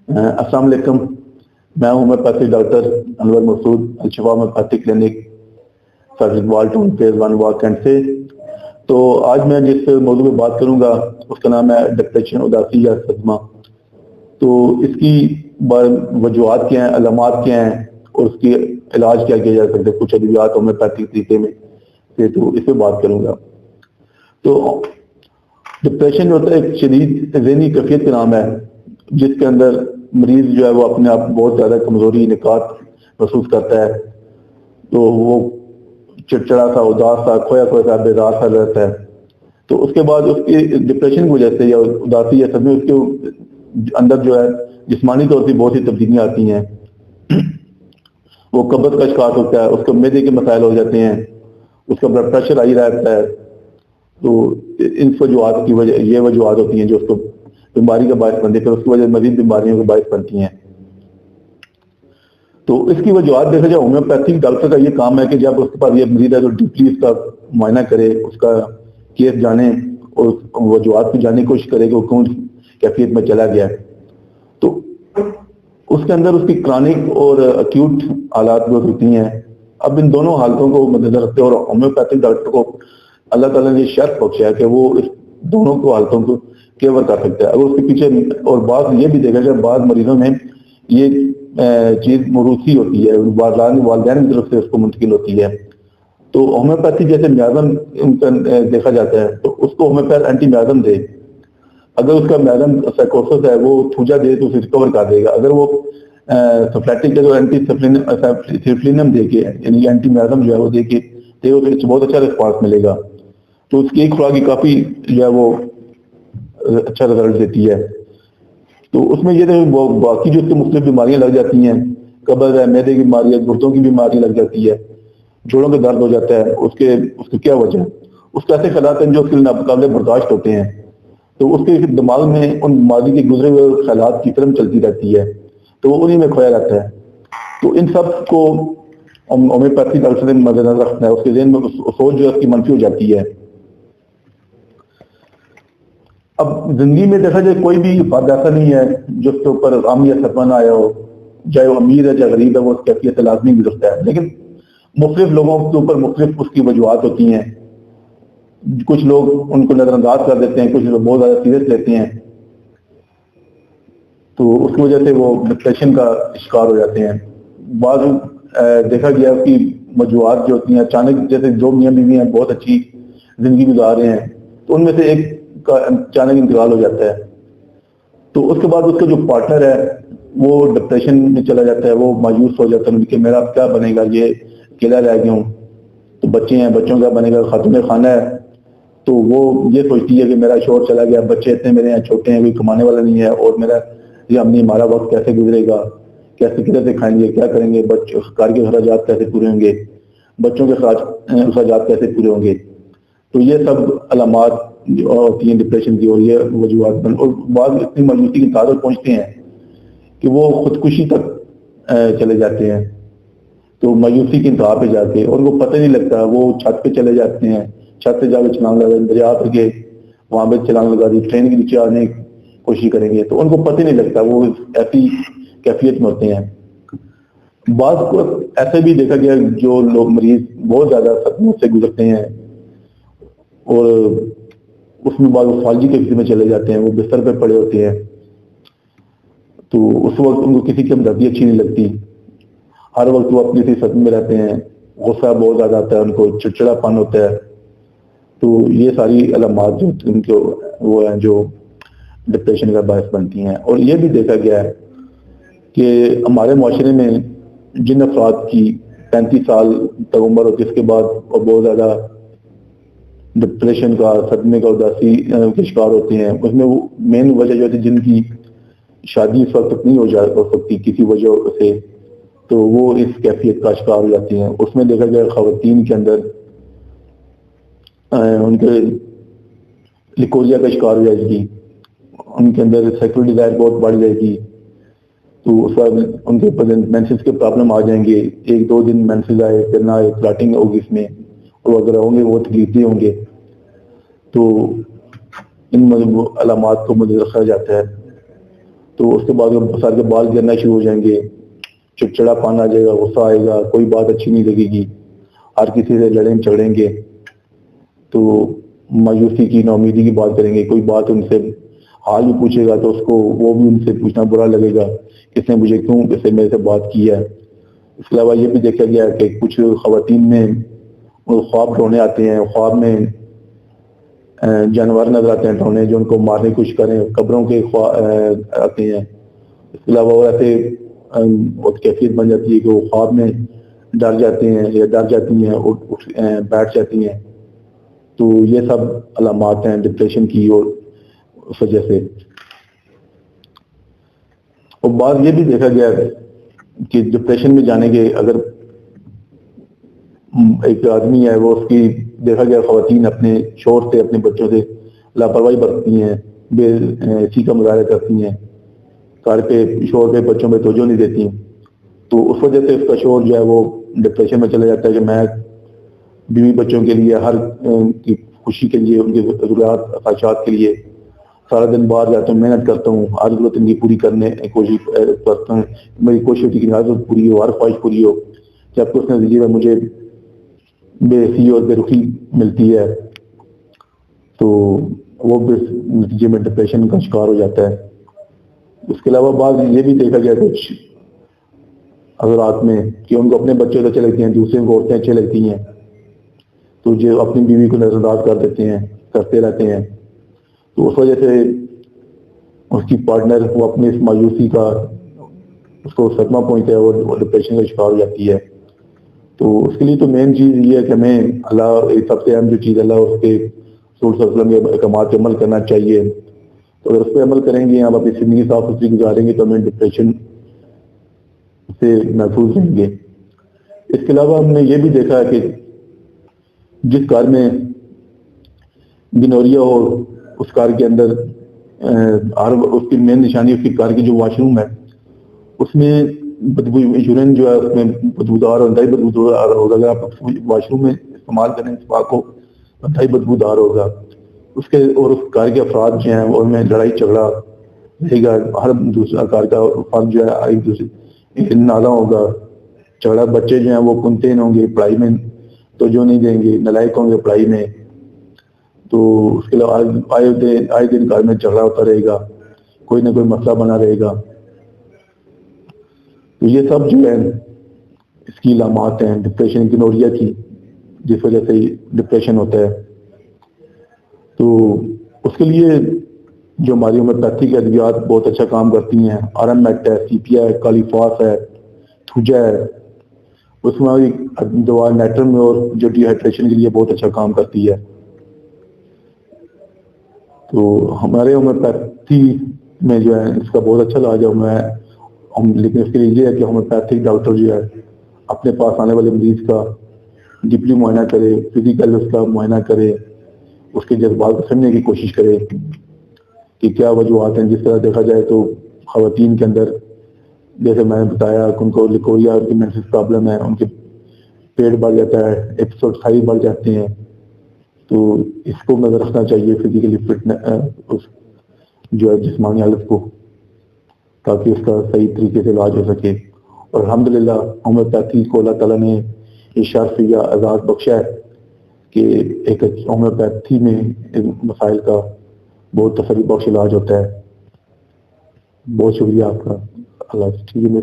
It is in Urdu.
السلام علیکم. میں ہوں ہومیوپیتھی ڈاکٹر انور مسعود, الشفا ہومیوپیتھی کلینک, سرجن وال ٹاؤن فیز 1 واک کینٹ سے. تو آج میں جس موضوع پہ بات کروں گا اس کا نام ہے ڈپریشن, اداسی یا صدمہ. تو اس کی وجوہات کیا ہیں, علامات کیا ہیں, اور اس کی علاج کیا کیا جا سکتا ہے, کچھ ادویات ہومیوپیتھی طریقے میں سے, تو اس پہ بات کروں گا. تو ڈپریشن جو ہوتا ہے ایک شدید ذہنی کیفیت کا نام ہے جس کے اندر مریض جو ہے وہ اپنے آپ بہت زیادہ کمزوری, نکات محسوس کرتا ہے. تو وہ چڑچڑا سا, اداس سا, کھویا کھویا سا, بیدار سا رہتا ہے. تو اس کے بعد اس کی ڈپریشن کی وجہ سے یا اداسی یا صدمے, اس کے اندر جو ہے جسمانی طور سے بہت سی تبدیلیاں آتی ہیں. وہ قبض کا شکار ہوتا ہے, اس کو معدے کے مسائل ہو جاتے ہیں, اس کا بلڈ پریشر ہائی رہتا ہے. تو ان وجوہات کی وجہ, یہ وجوہات ہوتی ہیں جو اس کو بیماری کا باعث بنتی ہے, پھر اس کی وجہ مزید بیماریوں کا باعث بنتی ہیں. تو اس کی وجوہات دیکھا جائے, ہومیوپیتھی ڈاکٹر کا یہ کام ہے کہ جب اس کے پاس یہ مریض ہے تو ڈیپلی اس کا معائنہ کرے, اس کا کیس جانے اور وجوہات کو جاننے کی کوشش کرے کہ وہ کون کیفیت میں چلا گیا ہے. تو اس کے اندر اس کی کرانک اور ایکیوٹ حالات جو ہوتی ہیں, اب ان دونوں حالتوں کو مد نظر رکھتے ہیں, اور ہومیوپیتھی ڈاکٹر کو اللہ تعالیٰ نے شرط بخشا ہے کہ وہ اس دونوں کو حالتوں کو کیور کر سکتا ہے. اگر اس کے پیچھے, اور بعض یہ بھی دیکھا جائے بعض مریضوں میں یہ چیز موروثی ہوتی ہے, والدین کی طرف سے اس کو منتقل ہوتی ہے. تو ہومیوپیتھی جیسے میازم دیکھا جاتا ہے, تو اس کو ہومیوپیتھ اینٹی میازم دے. اگر اس کا میازم سائیکوسس ہے, وہ تھوجا دے تو اسے ریکور کر دے گا. اگر وہ سفلیٹک ہے تو اینٹی سفلینم دے کے, یعنی اینٹی میازم جو ہے وہ دے کے بہت اچھا رسپانس ملے گا. تو اس کی ایک خوراک کی کافی جو ہے وہ اچھا رزلٹ دیتی ہے. تو اس میں یہ باقی جو اس کے مختلف بیماریاں لگ جاتی ہیں, قبض ہے, معدے کی بیماری ہے, گردوں کی بیماری لگ جاتی ہے, جوڑوں کا درد ہو جاتا ہے, اس کی کیا وجہ ہے؟ اس کے ایسے خیالات ہیں جو اس کے ناقابل برداشت ہوتے ہیں. تو اس کے دماغ میں ان ماضی کے گزرے ہوئے خیالات کی فلم چلتی رہتی ہے, تو وہ انہیں میں کھویا رہتا ہے. تو ان سب کو ہومیوپیتھی ڈاکٹر نے مد نظر رکھنا ہے. اس کے ذہن میں سوچ جو ہے اس کی منفی ہو جاتی ہے. اب زندگی میں دیکھا جائے کوئی بھی فرد ایسا نہیں ہے جو اس کے اوپر غم یا صدمہ نہ آیا ہو, چاہے وہ امیر ہے چاہے غریب ہے, وہ اس کیفیت لازمی گزرتا ہے. لیکن مختلف لوگوں کے اوپر مختلف اس کی وجوہات ہوتی ہیں. کچھ لوگ ان کو نظر انداز کر دیتے ہیں, کچھ لوگ بہت زیادہ سیریس لیتے ہیں, تو اس کی وجہ سے وہ ڈپریشن کا شکار ہو جاتے ہیں. بعض دیکھا گیا کہ وجوہات جو ہوتی ہیں اچانک, جیسے دو میاں بیوی ہیں بہت اچھی زندگی گزار رہے ہیں, تو ان میں سے ایک کا اچانک انتقال ہو جاتا ہے. تو اس کے بعد اس کا جو پارٹنر ہے وہ ڈپریشن میں چلا جاتا ہے, وہ مایوس ہو جاتا ہے کہ میرا اب کیا بنے گا, یہ اکیلا رہ گیا ہوں. تو بچے ہیں, بچوں کا بنے گا, خاتون خانہ ہے, تو وہ یہ سوچتی ہے کہ میرا شوہر چلا گیا, بچے اتنے میرے یہاں چھوٹے ہیں, کوئی کمانے والا نہیں ہے, اور میرا یہ امی ہمارا وقت کیسے گزرے گا, کیسے کدھر سے کھائیں گے, کیا کریں گے, گھر کے اخراجات کیسے پورے ہوں گے, بچوں کے اخراجات کیسے پورے ہوں گے. تو یہ سب علامات جو ہوتی ہیں ڈپریشن کی, اور یہ وجوہات اور بعض اتنی مایوسی کی تعداد پہنچتے ہیں کہ وہ خودکشی تک چلے جاتے ہیں. تو مایوسی کی انتہا پہ جا کے, اور وہ پتہ نہیں لگتا, وہ چھت پہ چلے جاتے ہیں, چھت پہ جا کے چھلانگ لگا, دریا پر کے وہاں پہ چھلانگ لگا دی, ٹرین کے نیچے آنے کی کوشش کریں گے, تو ان کو پتہ نہیں لگتا, وہ ایسی کیفیت میں ہوتے ہیں. بعض کو ایسے بھی دیکھا گیا جو لوگ مریض بہت زیادہ صدموں سے گزرتے ہیں, اور اس میں بعض فالجی کے کسی میں چلے جاتے ہیں, وہ بستر پہ پڑے ہوتے ہیں, تو اس وقت ان کو کسی کی ہمدردی اچھی نہیں لگتی. ہر وقت وہ اپنی سی صدمے میں رہتے ہیں, غصہ بہت زیادہ آتا ہے ان کو, چڑچڑا پن ہوتا ہے. تو یہ ساری علامات جو ان کے وہ ہیں جو ڈپریشن کا باعث بنتی ہیں. اور یہ بھی دیکھا گیا ہے کہ ہمارے معاشرے میں جن افراد کی 35 سال تک عمر ہوتی ہے, اس کے بعد اور بہت زیادہ ڈپریشن کا, صدمے کا, اداسی کے شکار ہوتے ہیں, اس میں وہ مین وجہ جو ہوتی ہے جن کی شادی اس وقت تک نہیں ہو سکتی کسی وجہ سے, تو وہ اس کیفیت کا شکار ہو جاتی ہیں. اس میں دیکھا گیا خواتین کے اندر ان کے لیکوریا کا شکار ہو جائے گی, ان کے اندر سیکسول ڈیزائر بہت بڑھ جائے گی, تو اس وقت ان کے مینسز کے پرابلم آ جائیں گے, 1-2 دن مینسز آئے پھر نہ آئے, کلاٹنگ ہوگی اس میں, اور اگر ہوں گے وہ تکلیف ہوں گے. تو ان علامات کو مد رکھا جاتا ہے. تو اس کے بعد سر کے بال گرنا شروع ہو جائیں گے، چڑچڑا پان آ جائے گا، غصہ آئے گا، کوئی بات اچھی نہیں لگے گی، ہر کسی سے لڑیں جھگڑیں گے، تو مایوسی کی، ناامیدی کی بات کریں گے، کوئی بات ان سے حال بھی پوچھے گا تو اس کو وہ بھی ان سے پوچھنا برا لگے گا، کس نے مجھے کیوں کس نے میرے سے بات کی ہے۔ اس کے علاوہ یہ بھی دیکھا گیا کہ کچھ خواتین میں خواب ڈھونے آتے ہیں، خواب میں جانور نظر آتے ہیں ڈھونے جو ان کو مارنے کی کوشش کریں، قبروں کے آتے ہیں۔ اس کے علاوہ وہ ایسے بہت کیفیت بن جاتی ہے کہ وہ خواب میں ڈر جاتے ہیں یا ڈر جاتی ہیں، بیٹھ جاتی ہیں، تو یہ سب علامات ہیں ڈپریشن کی، اور اس وجہ سے۔ اور بعد یہ بھی دیکھا گیا کہ ڈپریشن میں جانے کے اگر ایک آدمی ہے، وہ اس کی دیکھا گیا خواتین اپنے شوہر سے، اپنے بچوں سے لاپرواہی برتتی ہیں، بے اسی کا مظاہرہ کرتی ہیں، گھر پہ شوہر پہ بچوں پہ توجہ نہیں دیتی، تو اس وجہ سے اس کا شوہر جو ہے وہ ڈپریشن میں چلا جاتا ہے کہ میں بیوی بچوں کے لیے، ہر کی خوشی کے لیے، ان کی ضروریات خواہشات کے لیے سارا دن باہر جاتا ہوں، محنت کرتا ہوں، ہر ضرورت ان کی پوری کرنے کی کوشش کرتا ہوں، میری کوشش ہوتی ہے کہ ہر ضرورت پوری ہو، ہر خواہش پوری ہو، جبکہ اس نتیجے میں مجھے بے حسی اور بے رخی ملتی ہے، تو وہ بھی نتیجے میں ڈپریشن کا شکار ہو جاتا ہے۔ اس کے علاوہ بعض یہ بھی دیکھا گیا کچھ حضرات میں کہ ان کو اپنے بچے تو اچھے لگتے ہیں، دوسرے کو عورتیں اچھے لگتی ہیں، تو جو اپنی بیوی کو نظر انداز کر دیتے ہیں، کرتے رہتے ہیں، تو اس وجہ سے اس کی پارٹنر وہ اپنی اس مایوسی کا اس کو صدمہ پہنچتا ہے، وہ ڈپریشن کا شکار ہو جاتی ہے۔ تو اس کے لیے تو مین چیز یہ ہے کہ ہمیں اللہ، سب سے اہم جو چیز اللہ اس کے رسول صلی اللہ علیہ وسلم کے احکامات پہ عمل کرنا چاہیے، تو اگر اس پہ عمل کریں گے، ہم اپنی زندگی صاف ستھری گزاریں گے، تو ہمیں ڈپریشن سے محفوظ رہیں گے۔ اس کے علاوہ ہم نے یہ بھی دیکھا ہے کہ جس گھر میں گنوریا ہو، اس گھر کے اندر اس کی مین نشانی اس کی گھر کی جو واش روم ہے، اس میں بدبو، یورین جو ہے اس میں بدبودار اور انتہائی بدبودار ہوگا۔ اگر آپ واش روم میں استعمال کریں اس پاک کو، انتہائی بدبودار ہوگا اس کے، اور اس گھر کے افراد جو ہیں ان میں لڑائی جھگڑا رہے گا، ہر دوسرا گھر کا فرد جو ہے ایک دوسرے نالا ہوگا، جھگڑا، بچے جو ہیں وہ کنتین ہوں گے، پڑھائی میں توجہ نہیں دیں گے، نالائق ہوں گے پڑھائی میں، تو اس کے علاوہ آئے دن گھر میں جھگڑا ہوتا رہے گا، کوئی نہ کوئی مسئلہ بنا رہے گا۔ تو یہ سب جو ہے اس کی علامات ہیں ڈپریشن، گنوریا کی، جس وجہ سے ڈپریشن ہوتا ہے۔ تو اس کے لیے جو ہماری ہومیوپیتھی ادویات بہت اچھا کام کرتی ہیں، آرم میٹ ہے، سی پی ہے، کالیفاس ہے، تھوجا ہے، اس میں دوا نیٹرم میں، اور جو ڈی ہائیڈریشن کے لیے بہت اچھا کام کرتی ہے۔ تو ہمارے ہومیوپیتھی میں جو ہے اس کا بہت اچھا علاج ہے، لیکن اس کے لیے یہ ہے کہ ہومیوپیتھک ڈاکٹر جو ہے اپنے پاس آنے والے مریض کا ڈیپلی معائنہ کرے، فزیکل اس کا معائنہ کرے، اس کے جذبات کو سمجھنے کی کوشش کرے کہ کیا وجوہات ہیں۔ جس طرح دیکھا جائے تو خواتین کے اندر، جیسے میں نے بتایا کہ ان کو لیکوریا کی مینسس پرابلم ہے، ان کے پیٹ بڑھ جاتا ہے، ایپیسوڈ ہائی بڑھ جاتے ہیں، تو اس کو نظر رکھنا چاہیے، فزیکلی فٹنس جو ہے جسمانی حالت کو، تاکہ اس کا صحیح طریقے سے علاج ہو سکے۔ اور الحمدللہ ہومیوپیتھی کو اللہ تعالیٰ نے یہ شرف یا اعزاز بخشا ہے کہ ایک ہومیوپیتھی میں مسائل کا بہت تسلی بخش علاج ہوتا ہے۔ بہت شکریہ آپ کا، اللہ ٹھیک ہے۔